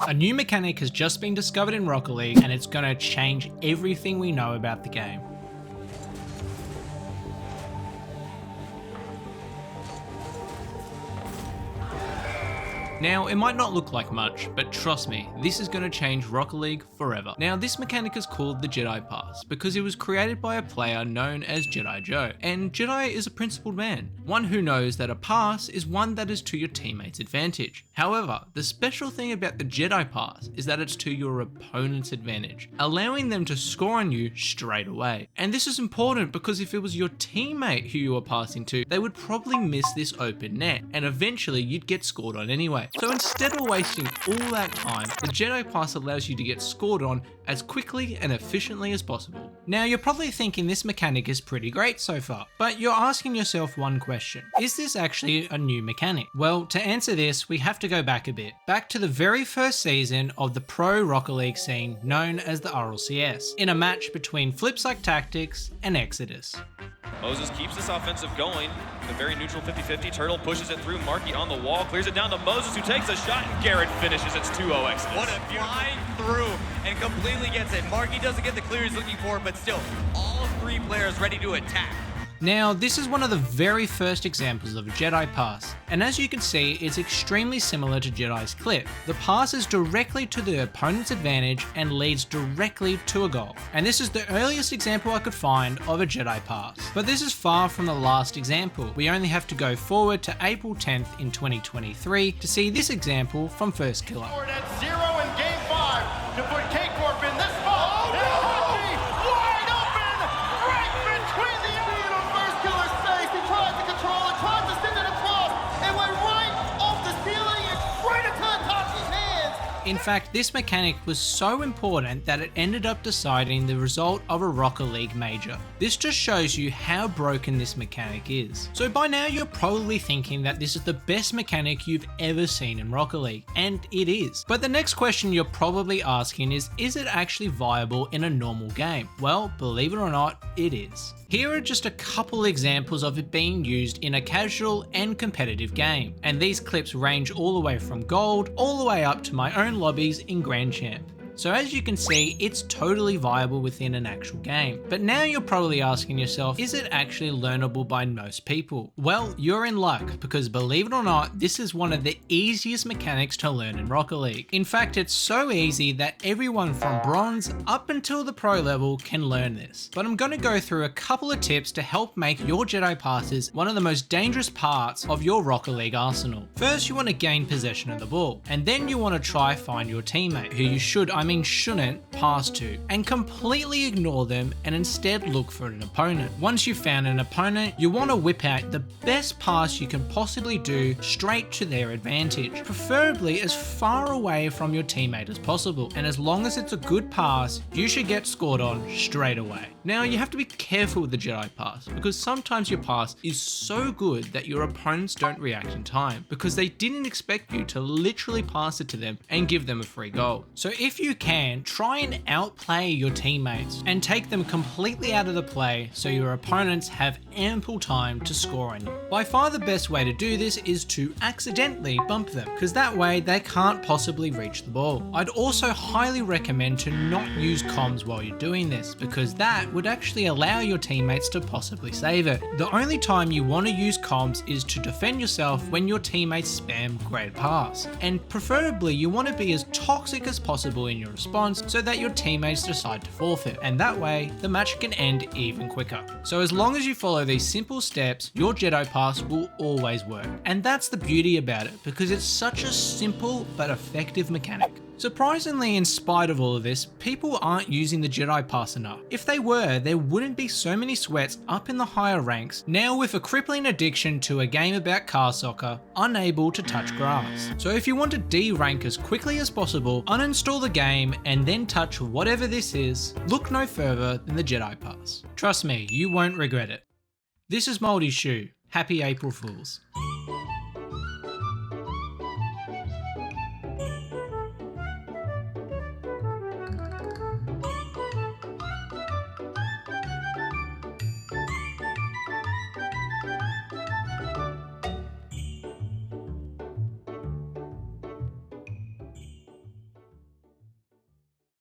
A new mechanic has just been discovered in Rocket League and it's gonna change everything we know about the game. Now, it might not look like much, but trust me, this is going to change Rocket League forever. Now, this mechanic is called the Jedi Pass because it was created by a player known as Jedi Joe, and Jedi is a principled man, one who knows that a pass is one that is to your teammate's advantage. However, the special thing about the Jedi Pass is that it's to your opponent's advantage, allowing them to score on you straight away. And this is important because if it was your teammate who you were passing to, they would probably miss this open net, and eventually you'd get scored on anyway. So instead of wasting all that time, the Jedi Pass allows you to get scored on as quickly and efficiently as possible. Now you're probably thinking this mechanic is pretty great so far, but you're asking yourself one question. Is this actually a new mechanic? Well, to answer this, we have to go back a bit. Back to the very first season of the pro Rocket League scene known as the RLCS, in a match between Flipside Tactics and Exodus. Moses keeps this offensive going. The very neutral 50-50. Turtle pushes it through. Markey on the wall. Clears it down to Moses, who takes a shot, and Garrett finishes. It's 2-0 Exodus. What a flying through and completely gets it. Markey doesn't get the clear he's looking for, but still, all three players ready to attack. Now, this is one of the very first examples of a Jedi Pass, and as you can see, it's extremely similar to Jedi's clip. The pass is directly to the opponent's advantage and leads directly to a goal. And this is the earliest example I could find of a Jedi Pass. But this is far from the last example. We only have to go forward to April 10th in 2023 to see this example from First Killer. At 0 in Game 5 to put K-Corp in this spot. Wide open, right between the eye of First Killer's face. He tries to control it, tries to send it across, and went right off the ceiling and right into Itachi's hands. In fact, this mechanic was so important that it ended up deciding the result of a Rocket League major. This just shows you how broken this mechanic is. So by now you're probably thinking that this is the best mechanic you've ever seen in Rocket League, and it is. But the next question you're probably asking is it actually viable in a normal game? Well, believe it or not, it is. Here are just a couple examples of it being used in a casual and competitive game, and these clips range all the way from gold all the way up to my own lobbies in Grand Champ. So as you can see, it's totally viable within an actual game. But now you're probably asking yourself, is it actually learnable by most people? Well, you're in luck, because believe it or not, this is one of the easiest mechanics to learn in Rocket League. In fact, it's so easy that everyone from bronze up until the pro level can learn this. But I'm going to go through a couple of tips to help make your Jedi passes one of the most dangerous parts of your Rocket League arsenal. First, you want to gain possession of the ball, and then you want to try find your teammate, who you shouldn't pass to, and completely ignore them and instead look for an opponent. Once you've found an opponent, you want to whip out the best pass you can possibly do straight to their advantage, preferably as far away from your teammate as possible. And as long as it's a good pass, you should get scored on straight away. Now, you have to be careful with the Jedi Pass, because sometimes your pass is so good that your opponents don't react in time, because they didn't expect you to literally pass it to them and give them a free goal. So if you can, try and outplay your teammates and take them completely out of the play so your opponents have ample time to score on you. By far the best way to do this is to accidentally bump them, because that way they can't possibly reach the ball. I'd also highly recommend to not use comms while you're doing this, because that would actually allow your teammates to possibly save it. The only time you want to use comms is to defend yourself when your teammates spam great pass, and preferably you want to be as toxic as possible in your response so that your teammates decide to forfeit, and that way the match can end even quicker. So as long as you follow these simple steps, your Jedi Pass will always work, and that's the beauty about it, because it's such a simple but effective mechanic. Surprisingly, in spite of all of this, people aren't using the Jedi Pass enough. If they were, there wouldn't be so many sweats up in the higher ranks, now with a crippling addiction to a game about car soccer, unable to touch grass. So if you want to D-rank as quickly as possible, uninstall the game and then touch whatever this is, look no further than the Jedi Pass. Trust me, you won't regret it. This is Moldy's Shoe. Happy April Fools.